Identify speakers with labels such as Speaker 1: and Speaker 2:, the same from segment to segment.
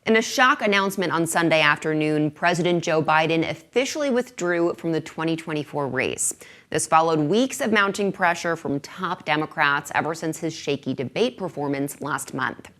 Speaker 1: In a shock announcement on Sunday afternoon, President Joe Biden officially withdrew from the 2024 race. This followed weeks of mounting pressure from top Democrats ever since his shaky debate performance last month.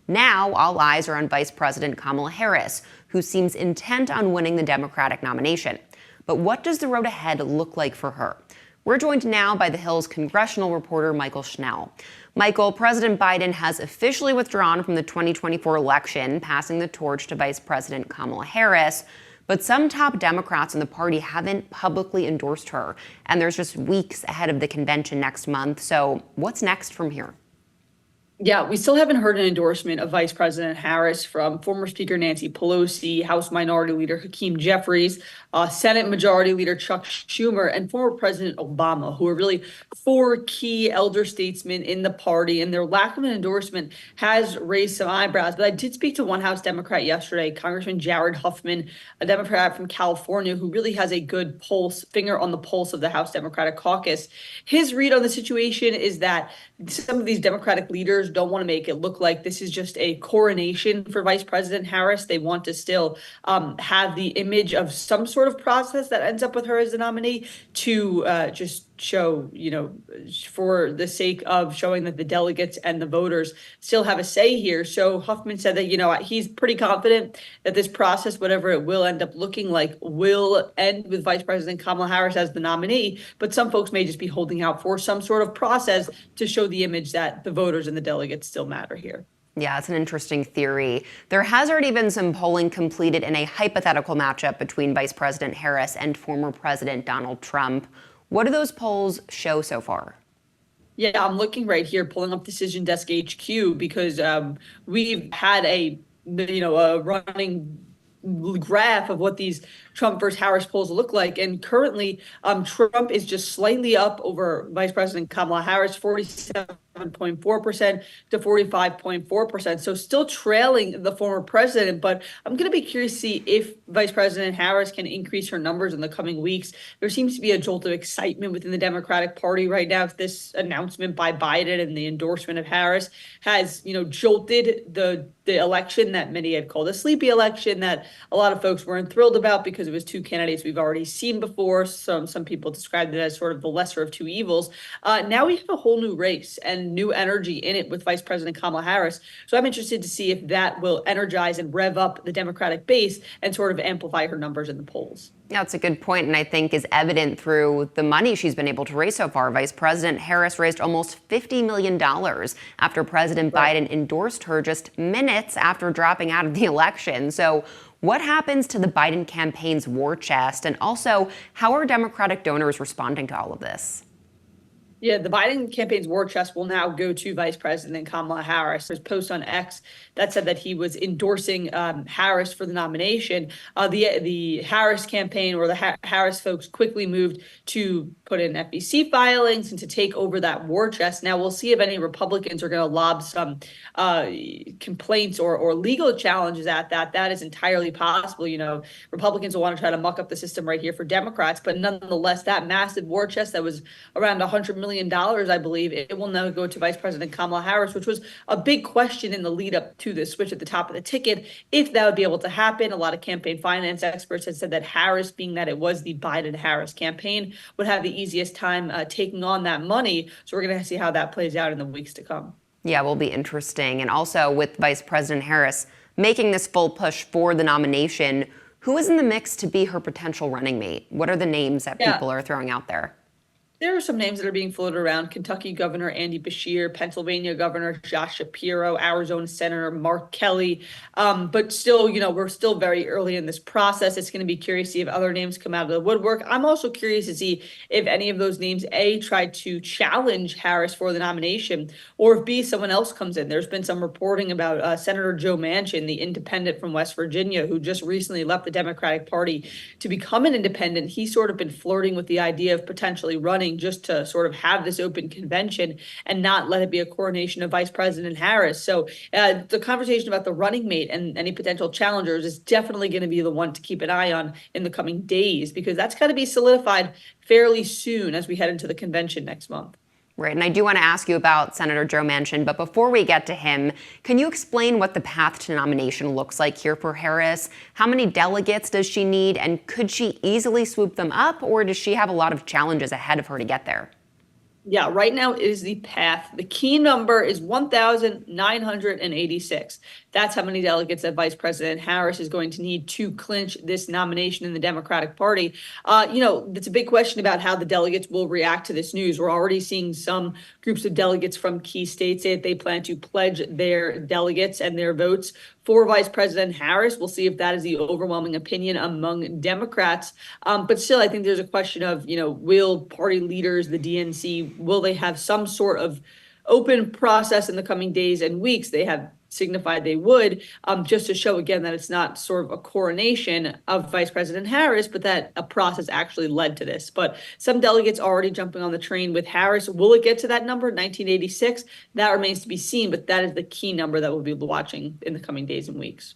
Speaker 1: Now, all eyes are on Vice President Kamala Harris, who seems intent on winning the Democratic nomination. But what does the road ahead look like for her? We're joined now by The Hill's congressional reporter, Michael Schnell. Michael, President Biden has officially withdrawn from the 2024 election, passing the torch to Vice President Kamala Harris. But some top Democrats in the party haven't publicly endorsed her, and there's just weeks ahead of the convention next month. So what's next from here?
Speaker 2: Yeah, we still haven't heard an endorsement of Vice President Harris from former Speaker Nancy Pelosi, House Minority Leader Hakeem Jeffries, Senate Majority Leader Chuck Schumer, and former President Obama, who are really four key elder statesmen in the party. And their lack of an endorsement has raised some eyebrows. But I did speak to one House Democrat yesterday, Congressman Jared Huffman, a Democrat from California, who really has a good finger on the pulse of the House Democratic caucus. His read on the situation is that some of these Democratic leaders don't want to make it look like this is just a coronation for Vice President Harris. They want to still have the image of some sort of process that ends up with her as the nominee to just show, for the sake of showing that the delegates and the voters still have a say here. So Huffman said that, he's pretty confident that this process, whatever it will end up looking like, will end with Vice President Kamala Harris as the nominee. But some folks may just be holding out for some sort of process to show the image that the voters and the delegates still matter here.
Speaker 1: Yeah, it's an interesting theory. There has already been some polling completed in a hypothetical matchup between Vice President Harris and former President Donald Trump. What do those polls show so far?
Speaker 2: Yeah, I'm looking right here, pulling up Decision Desk HQ, because we've had a running graph of what these Trump versus Harris polls look like. And currently, Trump is just slightly up over Vice President Kamala Harris, 47.4% to 45.4%. So still trailing the former president. But I'm going to be curious to see if Vice President Harris can increase her numbers in the coming weeks. There seems to be a jolt of excitement within the Democratic Party right now. This announcement by Biden and the endorsement of Harris has, jolted the election that many had called a sleepy election that a lot of folks weren't thrilled about because it was two candidates we've already seen before. Some people described it as sort of the lesser of two evils. Now we have a whole new race and new energy in it with Vice President Kamala Harris. So I'm interested to see if that will energize and rev up the Democratic base and sort of amplify her numbers in the polls.
Speaker 1: Yeah, that's a good point, and I think is evident through the money she's been able to raise so far. Vice President Harris raised almost $50 million after President Biden endorsed her just minutes after dropping out of the election. So what happens to the Biden campaign's war chest? And also, how are Democratic donors responding to all of this?
Speaker 2: Yeah, the Biden campaign's war chest will now go to Vice President Kamala Harris. There's a post on X that said that he was endorsing Harris for the nomination. The Harris campaign, or the Harris folks, quickly moved to put in FEC filings and to take over that war chest. Now we'll see if any Republicans are going to lob some complaints or legal challenges at that. That is entirely possible. Republicans will want to try to muck up the system right here for Democrats, but nonetheless, that massive war chest that was around $100 million, I believe, it will now go to Vice President Kamala Harris, which was a big question in the lead up to the switch at the top of the ticket, if that would be able to happen. A lot of campaign finance experts had said that Harris, being that it was the Biden-Harris campaign, would have the easiest time taking on that money. So we're going to see how that plays out in the weeks to come.
Speaker 1: Yeah, will be interesting. And also with Vice President Harris making this full push for the nomination, who is in the mix to be her potential running mate? What are the names that people are throwing out there?
Speaker 2: There are some names that are being floated around. Kentucky Governor Andy Beshear, Pennsylvania Governor Josh Shapiro, Arizona Senator Mark Kelly. But still, we're still very early in this process. It's going to be curious to see if other names come out of the woodwork. I'm also curious to see if any of those names, A, try to challenge Harris for the nomination, or if B, someone else comes in. There's been some reporting about Senator Joe Manchin, the independent from West Virginia, who just recently left the Democratic Party to become an independent. He's sort of been flirting with the idea of potentially running just to sort of have this open convention and not let it be a coronation of Vice President Harris. So the conversation about the running mate and any potential challengers is definitely going to be the one to keep an eye on in the coming days, because that's got to be solidified fairly soon as we head into the convention next month.
Speaker 1: Right, and I do want to ask you about Senator Joe Manchin, but before we get to him, can you explain what the path to nomination looks like here for Harris? How many delegates does she need, and could she easily swoop them up, or does she have a lot of challenges ahead of her to get there?
Speaker 2: Yeah, right now is the path. The key number is 1,986. That's how many delegates that Vice President Harris is going to need to clinch this nomination in the Democratic Party. It's a big question about how the delegates will react to this news. We're already seeing some groups of delegates from key states say that they plan to pledge their delegates and their votes for Vice President Harris. We'll see if that is the overwhelming opinion among Democrats. But still, I think there's a question of, will party leaders, the DNC, will they have some sort of open process in the coming days and weeks? They have signified they would, just to show again that it's not sort of a coronation of Vice President Harris, but that a process actually led to this. But some delegates already jumping on the train with Harris. Will it get to that number, 1986? That remains to be seen, but that is the key number that we'll be watching in the coming days and weeks.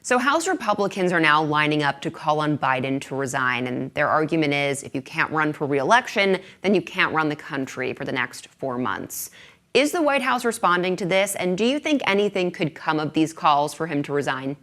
Speaker 1: So House Republicans are now lining up to call on Biden to resign. And their argument is if you can't run for re-election, then you can't run the country for the next 4 months. Is the White House responding to this? And do you think anything could come of these calls for him to resign?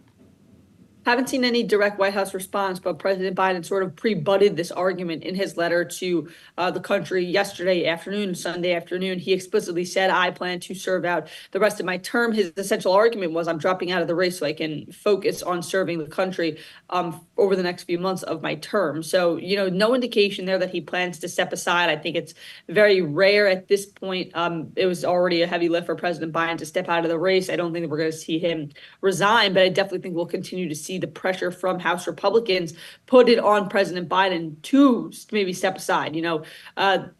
Speaker 2: Haven't seen any direct White House response, but President Biden sort of pre-butted this argument in his letter to the country yesterday afternoon, Sunday afternoon. He explicitly said, I plan to serve out the rest of my term. His essential argument was, I'm dropping out of the race so I can focus on serving the country over the next few months of my term. So, no indication there that he plans to step aside. I think it's very rare at this point. It was already a heavy lift for President Biden to step out of the race. I don't think that we're going to see him resign, but I definitely think we'll continue to see the pressure from House Republicans put it on President Biden to maybe step aside.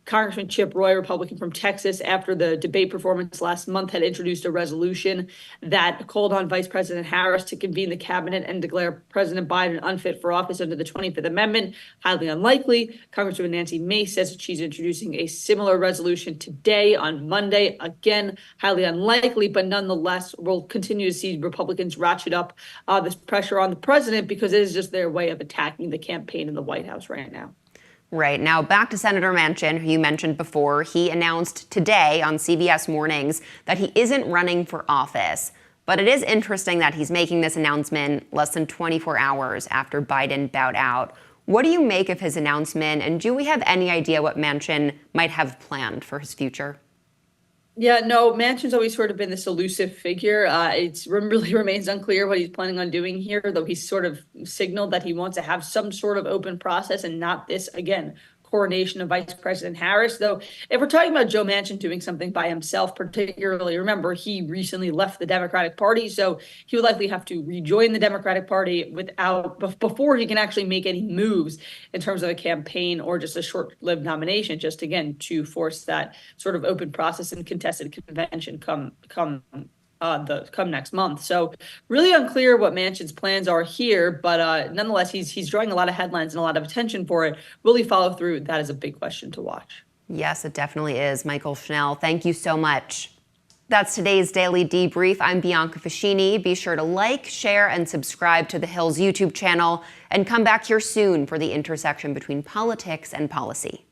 Speaker 2: Congressman Chip Roy, Republican from Texas, after the debate performance last month, had introduced a resolution that called on Vice President Harris to convene the cabinet and declare President Biden unfit for office under the 25th Amendment. Highly unlikely. Congresswoman Nancy Mace says that she's introducing a similar resolution today on Monday. Again, highly unlikely, but nonetheless, we'll continue to see Republicans ratchet up this pressure on the president because it is just their way of attacking the campaign in the White House right now.
Speaker 1: Right. Now, back to Senator Manchin, who you mentioned before. He announced today on CBS Mornings that he isn't running for office. But it is interesting that he's making this announcement less than 24 hours after Biden bowed out. What do you make of his announcement? And do we have any idea what Manchin might have planned for his future?
Speaker 2: Yeah, no, Manchin's always sort of been this elusive figure. It really remains unclear what he's planning on doing here, though he's sort of signaled that he wants to have some sort of open process and not this, again, coronation of Vice President Harris. Though, if we're talking about Joe Manchin doing something by himself, particularly, remember, he recently left the Democratic Party, so he would likely have to rejoin the Democratic Party before he can actually make any moves in terms of a campaign or just a short-lived nomination, just again to force that sort of open process and contested convention come next month. So really unclear what Manchin's plans are here, but nonetheless, he's drawing a lot of headlines and a lot of attention for it. Will he follow through? That is a big question to watch.
Speaker 1: Yes, it definitely is. Michael Schnell, thank you so much. That's today's Daily Debrief. I'm Bianca Facchinei. Be sure to like, share, and subscribe to The Hill's YouTube channel, and come back here soon for the intersection between politics and policy.